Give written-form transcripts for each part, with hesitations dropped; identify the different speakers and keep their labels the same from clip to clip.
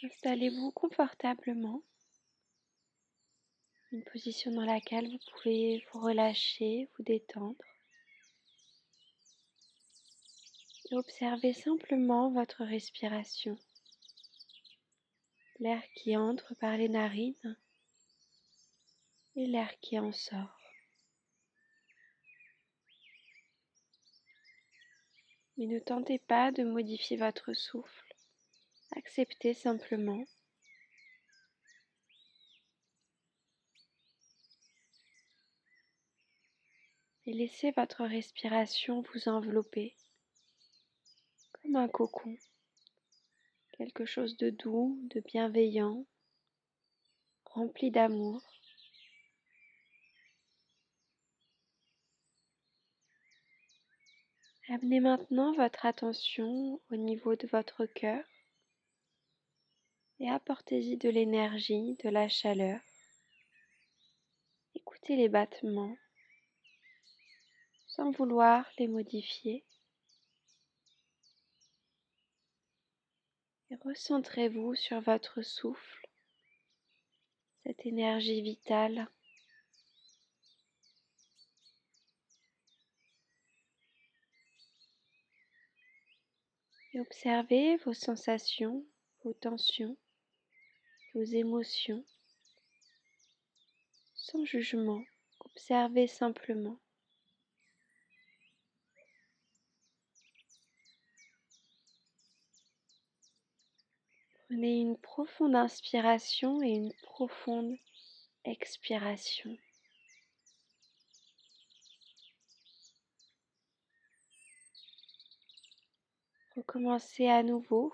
Speaker 1: Installez-vous confortablement, une position dans laquelle vous pouvez vous relâcher, vous détendre et observer simplement votre respiration, l'air qui entre par les narines et l'air qui en sort. Mais ne tentez pas de modifier votre souffle, acceptez simplement. Et laissez votre respiration vous envelopper comme un cocon, quelque chose de doux, de bienveillant, rempli d'amour. Amenez maintenant votre attention au niveau de votre cœur et apportez-y de l'énergie, de la chaleur. Écoutez les battements sans vouloir les modifier et recentrez-vous sur votre souffle, cette énergie vitale. Et observez vos sensations, vos tensions, vos émotions, sans jugement, observez simplement. Prenez une profonde inspiration et une profonde expiration. Recommencez à nouveau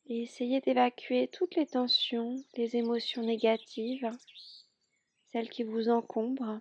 Speaker 1: et essayez d'évacuer toutes les tensions, les émotions négatives, celles qui vous encombrent.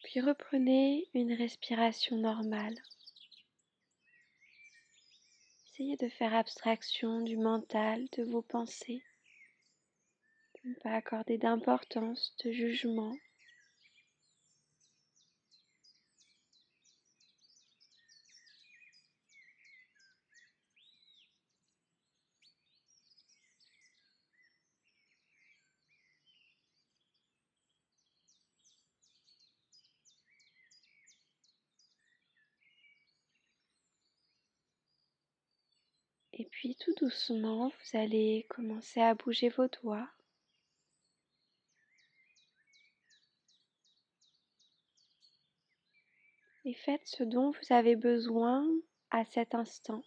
Speaker 1: Puis reprenez une respiration normale. Essayez de faire abstraction du mental, de vos pensées, de ne pas accorder d'importance, de jugement. Et puis tout doucement, vous allez commencer à bouger vos doigts. Et faites ce dont vous avez besoin à cet instant.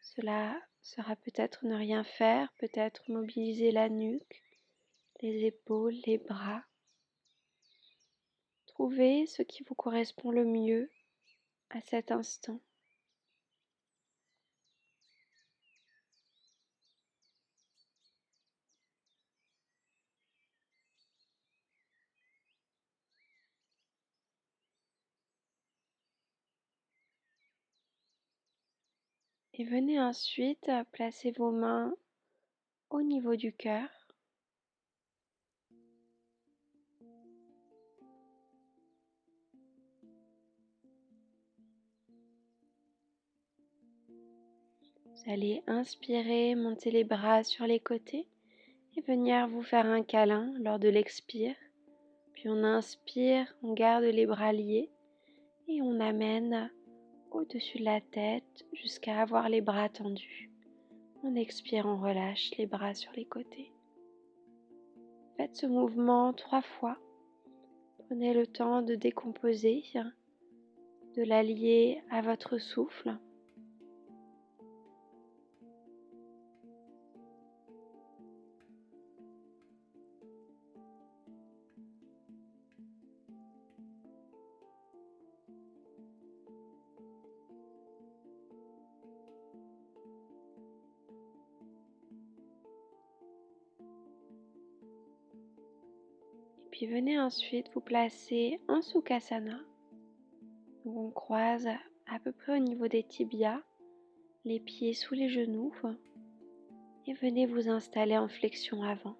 Speaker 1: Cela sera peut-être ne rien faire, peut-être mobiliser la nuque, les épaules, les bras. Trouvez ce qui vous correspond le mieux à cet instant. Et venez ensuite placer vos mains au niveau du cœur. Vous allez inspirer, monter les bras sur les côtés et venir vous faire un câlin lors de l'expire. Puis on inspire, on garde les bras liés et on amène au-dessus de la tête jusqu'à avoir les bras tendus. On expire, on relâche les bras sur les côtés. Faites ce mouvement 3 fois. Prenez le temps de décomposer, de l'allier à votre souffle. Puis venez ensuite vous placer en Sukhasana. Donc on croise à peu près au niveau des tibias, les pieds sous les genoux et venez vous installer en flexion avant.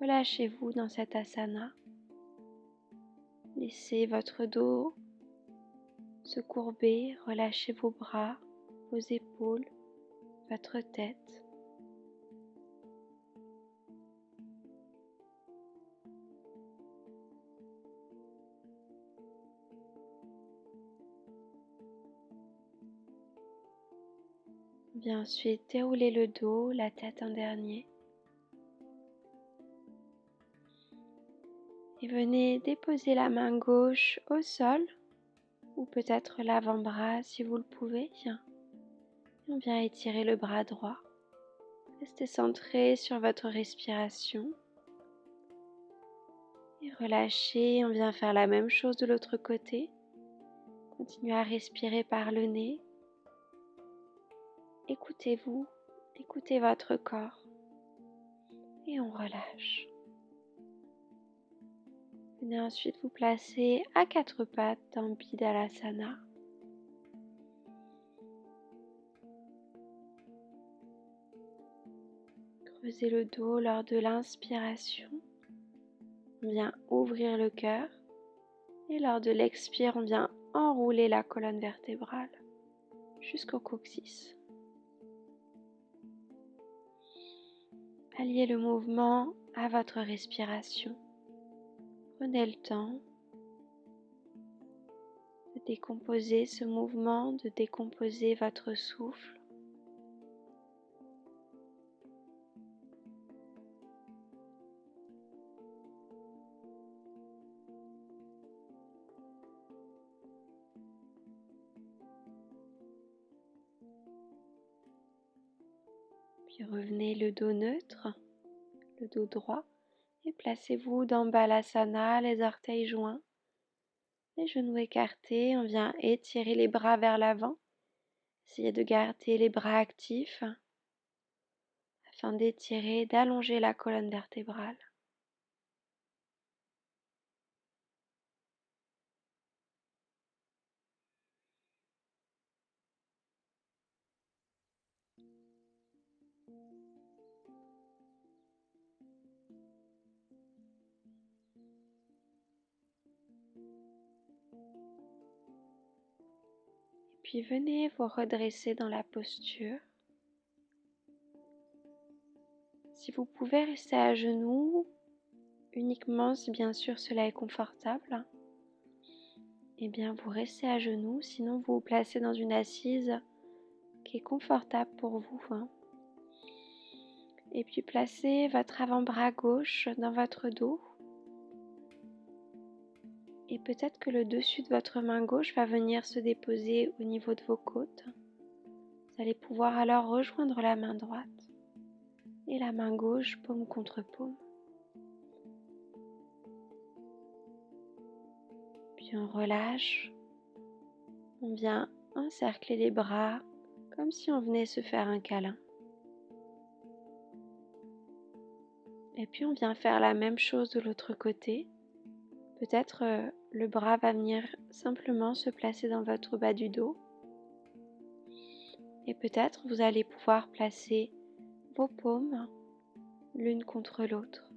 Speaker 1: Relâchez-vous dans cet asana. Laissez votre dos se courber, relâchez vos bras, vos épaules, votre tête. On vient ensuite dérouler le dos, la tête en dernier. Et venez déposer la main gauche au sol, ou peut-être l'avant-bras si vous le pouvez. Et on vient étirer le bras droit. Restez centré sur votre respiration. Et relâchez, on vient faire la même chose de l'autre côté. Continuez à respirer par le nez. Écoutez-vous, écoutez votre corps. Et on relâche. Venez ensuite vous placer à quatre pattes dans Bidhalasana. Creusez le dos lors de l'inspiration. On vient ouvrir le cœur. Et lors de l'expire, on vient enrouler la colonne vertébrale jusqu'au coccyx. Alliez le mouvement à votre respiration. Prenez le temps de décomposer ce mouvement, de décomposer votre souffle. Puis revenez le dos neutre, le dos droit, et placez-vous dans Balasana, les orteils joints, les genoux écartés. On vient étirer les bras vers l'avant. Essayez de garder les bras actifs afin d'étirer, d'allonger la colonne vertébrale. Puis venez vous redresser dans la posture. Si vous pouvez rester à genoux, uniquement si bien sûr cela est confortable, eh bien vous restez à genoux, sinon vous vous placez dans une assise qui est confortable pour vous. Et puis placez votre avant-bras gauche dans votre dos. Et peut-être que le dessus de votre main gauche va venir se déposer au niveau de vos côtes. Vous allez pouvoir alors rejoindre la main droite et la main gauche paume contre paume. Puis on relâche. On vient encercler les bras comme si on venait se faire un câlin. Et puis on vient faire la même chose de l'autre côté. Peut-être le bras va venir simplement se placer dans votre bas du dos. Et peut-être vous allez pouvoir placer vos paumes l'une contre l'autre.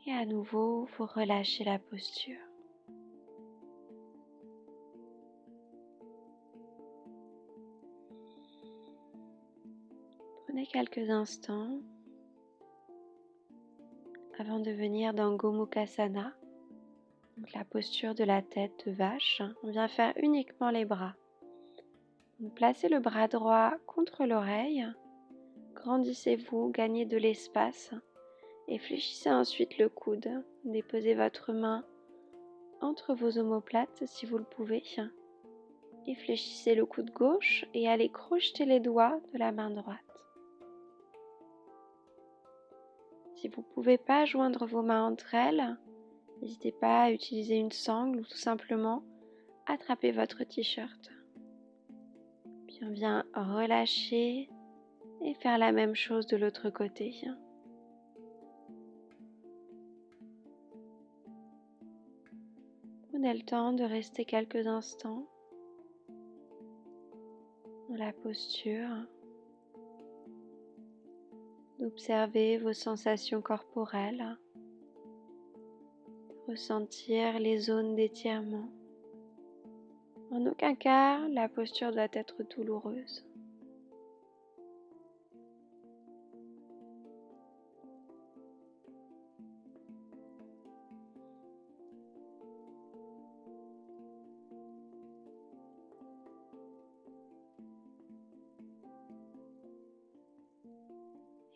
Speaker 1: Et à nouveau, vous relâchez la posture. Prenez quelques instants avant de venir dans Gomukhasana, donc la posture de la tête de vache. On vient faire uniquement les bras. Donc placez le bras droit contre l'oreille, grandissez-vous, gagnez de l'espace et fléchissez ensuite le coude. Déposez votre main entre vos omoplates si vous le pouvez et fléchissez le coude gauche et allez crocheter les doigts de la main droite. Si vous ne pouvez pas joindre vos mains entre elles, n'hésitez pas à utiliser une sangle ou tout simplement attraper votre t-shirt. Puis on vient relâcher et faire la même chose de l'autre côté. Prenez le temps de rester quelques instants dans la posture. d'observer vos sensations corporelles, de ressentir les zones d'étirement. En aucun cas, la posture doit être douloureuse.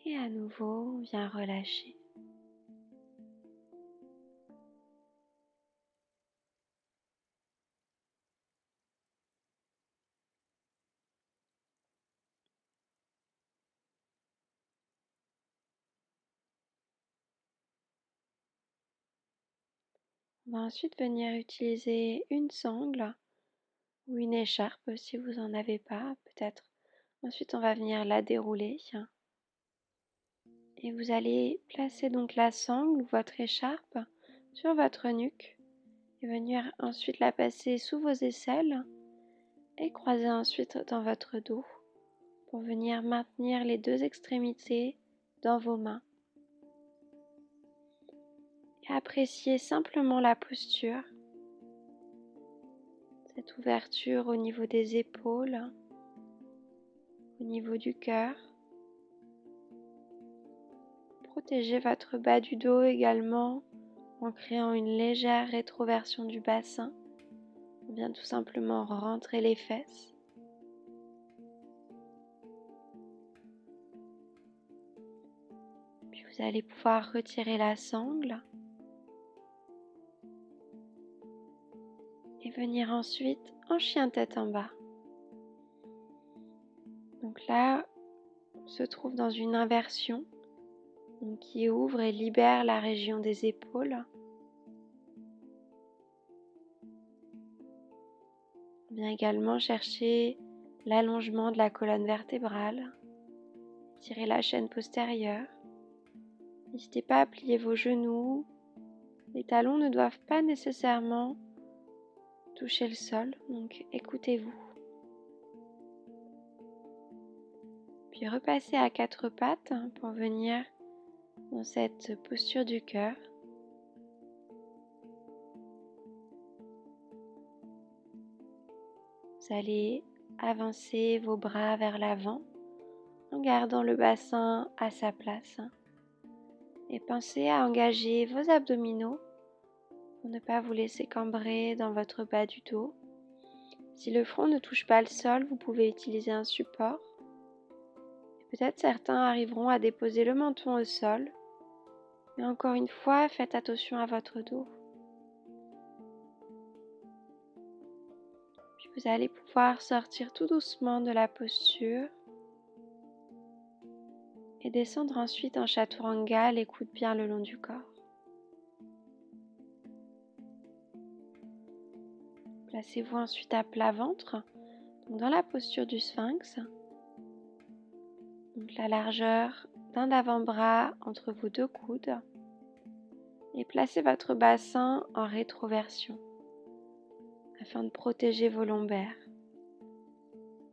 Speaker 1: Et à nouveau, on vient relâcher. On va ensuite venir utiliser une sangle ou une écharpe si vous n'en avez pas, peut-être. Ensuite, on va venir la dérouler. Et vous allez placer donc la sangle ou votre écharpe sur votre nuque et venir ensuite la passer sous vos aisselles et croiser ensuite dans votre dos pour venir maintenir les deux extrémités dans vos mains. Et appréciez simplement la posture, cette ouverture au niveau des épaules, au niveau du cœur. Protégez votre bas du dos également en créant une légère rétroversion du bassin. On vient tout simplement rentrer les fesses. Puis vous allez pouvoir retirer la sangle et venir ensuite en chien tête en bas. Donc là, on se trouve dans une inversion qui ouvre et libère la région des épaules. On vient également chercher l'allongement de la colonne vertébrale, tirer la chaîne postérieure. N'hésitez pas à plier vos genoux. Les talons ne doivent pas nécessairement toucher le sol, donc écoutez-vous. Puis repassez à quatre pattes pour venir dans cette posture du cœur. Vous allez avancer vos bras vers l'avant en gardant le bassin à sa place. Et pensez à engager vos abdominaux pour ne pas vous laisser cambrer dans votre bas du dos. Si le front ne touche pas le sol, vous pouvez utiliser un support. Et peut-être certains arriveront à déposer le menton au sol. Mais encore une fois, faites attention à votre dos. Puis vous allez pouvoir sortir tout doucement de la posture et descendre ensuite en chaturanga, les coudes bien le long du corps. Placez-vous ensuite à plat ventre, donc dans la posture du sphinx. Donc la largeur d'un avant-bras entre vos deux coudes. Et placez votre bassin en rétroversion afin de protéger vos lombaires.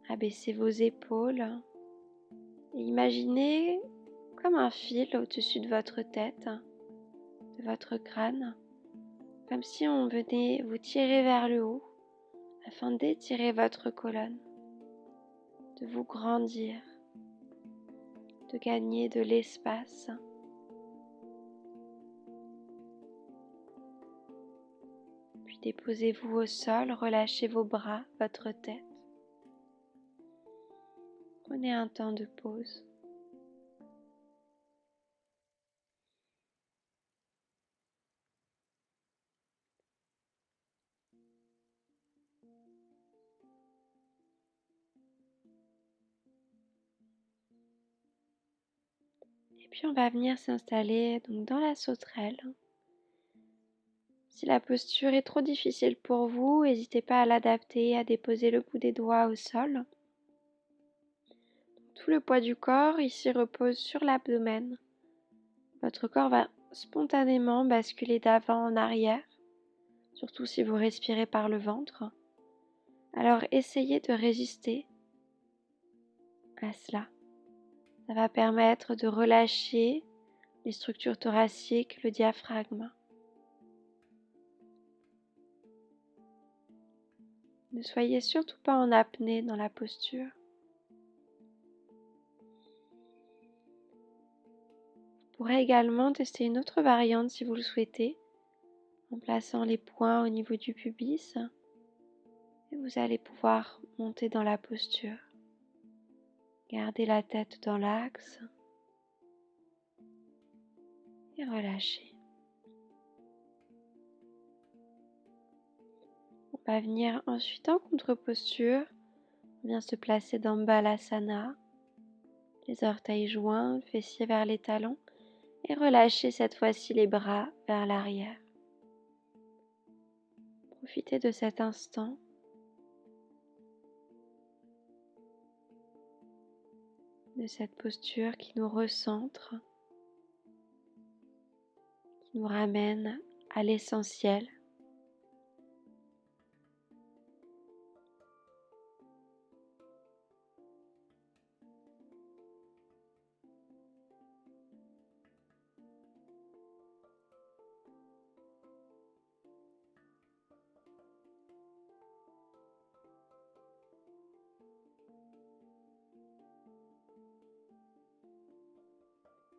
Speaker 1: Abaissez vos épaules et imaginez comme un fil au-dessus de votre tête, de votre crâne, comme si on venait vous tirer vers le haut afin d'étirer votre colonne, de vous grandir, de gagner de l'espace. Puis déposez-vous au sol, relâchez vos bras, votre tête. Prenez un temps de pause. Et puis on va venir s'installer donc dans la sauterelle. Si la posture est trop difficile pour vous, n'hésitez pas à l'adapter, à déposer le bout des doigts au sol. Tout le poids du corps ici repose sur l'abdomen. Votre corps va spontanément basculer d'avant en arrière, surtout si vous respirez par le ventre. Alors essayez de résister à cela. Ça va permettre de relâcher les structures thoraciques, le diaphragme. Ne soyez surtout pas en apnée dans la posture. Vous pourrez également tester une autre variante si vous le souhaitez, en plaçant les poings au niveau du pubis. Et vous allez pouvoir monter dans la posture. Gardez la tête dans l'axe et relâchez. On va venir ensuite en contre-posture. On vient se placer dans Balasana, les orteils joints, le fessier vers les talons et relâchez cette fois-ci les bras vers l'arrière. Profitez de cet instant. De cette posture qui nous recentre, qui nous ramène à l'essentiel.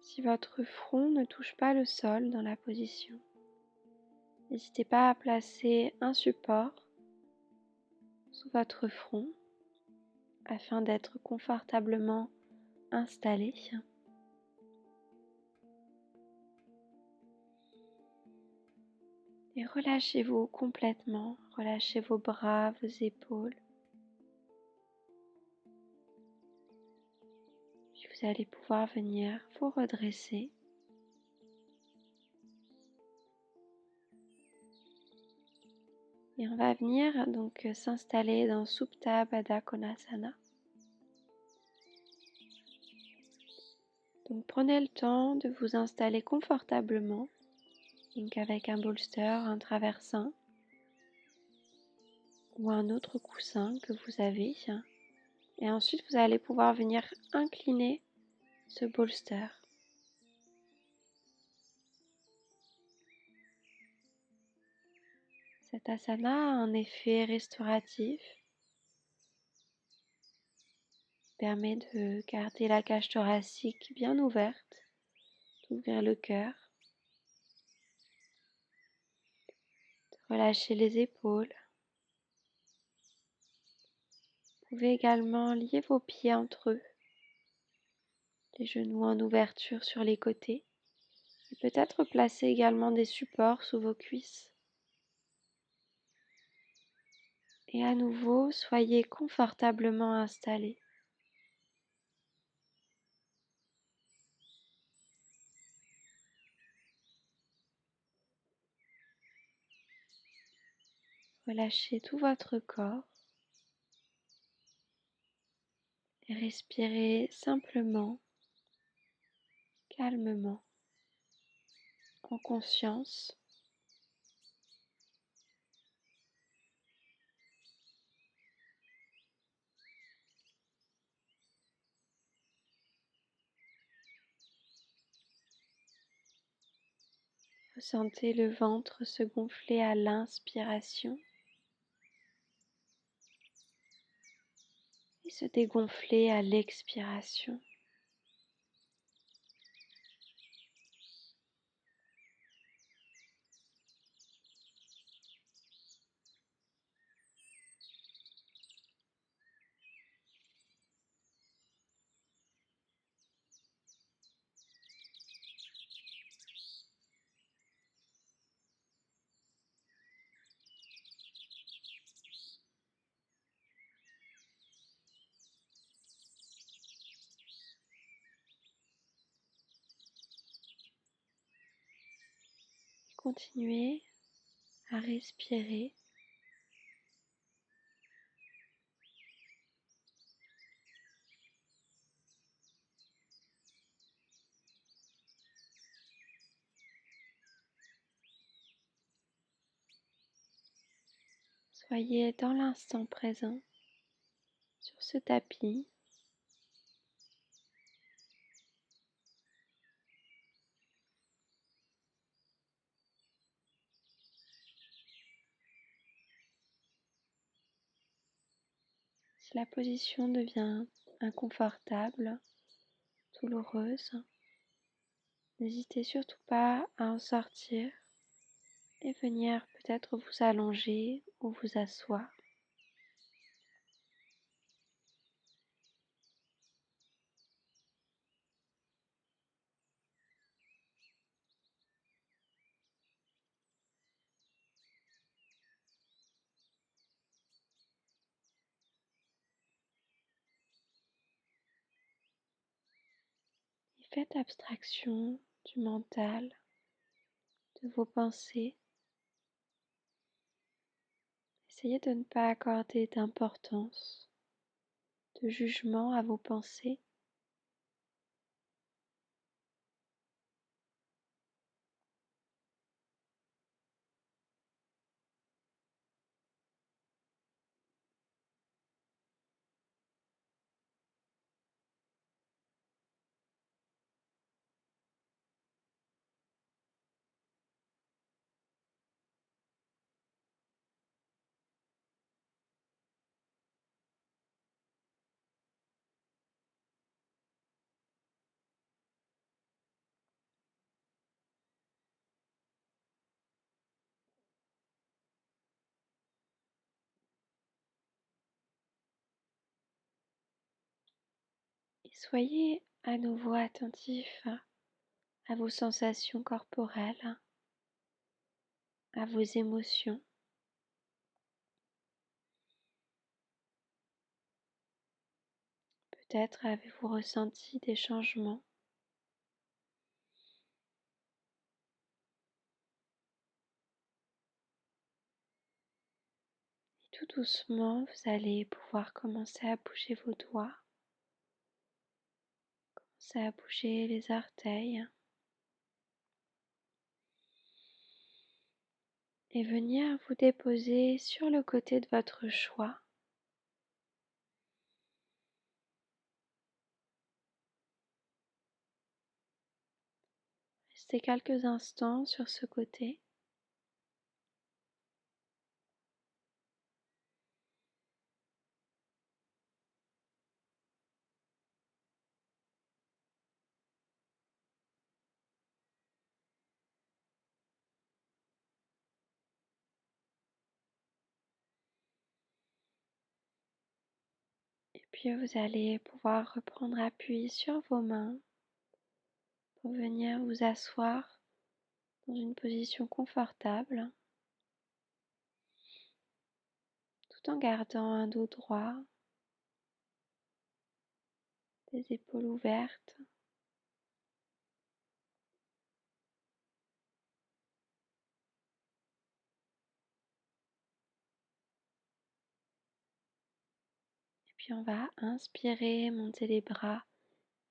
Speaker 1: Si votre front ne touche pas le sol dans la position, n'hésitez pas à placer un support sous votre front afin d'être confortablement installé. Et relâchez-vous complètement, relâchez vos bras, vos épaules. Puis vous allez pouvoir venir vous redresser. Et on va venir donc s'installer dans Supta Baddha Konasana. Donc prenez le temps de vous installer confortablement, donc avec un bolster, un traversin ou un autre coussin que vous avez. Et ensuite vous allez pouvoir venir incliner ce bolster. Cet asana a un effet restauratif, permet de garder la cage thoracique bien ouverte, d'ouvrir le cœur, de relâcher les épaules. Vous pouvez également lier vos pieds entre eux, les genoux en ouverture sur les côtés, et peut-être placer également des supports sous vos cuisses. Et à nouveau, soyez confortablement installés. Relâchez tout votre corps et respirez simplement, calmement, en conscience. Ressentez le ventre se gonfler à l'inspiration et se dégonfler à l'expiration. Continuez à respirer. Soyez dans l'instant présent sur ce tapis. Si la position devient inconfortable, douloureuse, n'hésitez surtout pas à en sortir et venir peut-être vous allonger ou vous asseoir. Et faites abstraction du mental, de vos pensées. Essayez de ne pas accorder d'importance, de jugement à vos pensées. Et soyez à nouveau attentif à vos sensations corporelles, à vos émotions. Peut-être avez-vous ressenti des changements. Et tout doucement, vous allez pouvoir commencer à bouger vos doigts, commencer à bouger les orteils et venir vous déposer sur le côté de votre choix. Restez quelques instants sur ce côté. Et puis vous allez pouvoir reprendre appui sur vos mains pour venir vous asseoir dans une position confortable, tout en gardant un dos droit, des épaules ouvertes. Et puis on va inspirer, monter les bras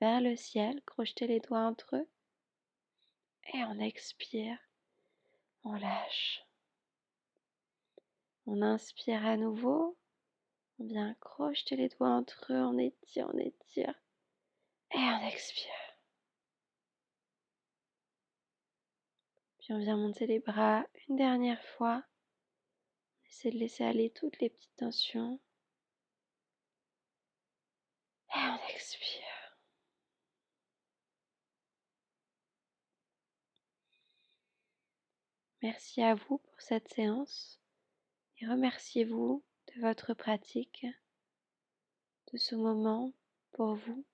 Speaker 1: vers le ciel, crocheter les doigts entre eux. Et on expire, on lâche. On inspire à nouveau, on vient crocheter les doigts entre eux, on étire, on étire. Et on expire. Puis on vient monter les bras une dernière fois. On essaie de laisser aller toutes les petites tensions. Et on expire. Merci à vous pour cette séance et remerciez-vous de votre pratique, de ce moment pour vous.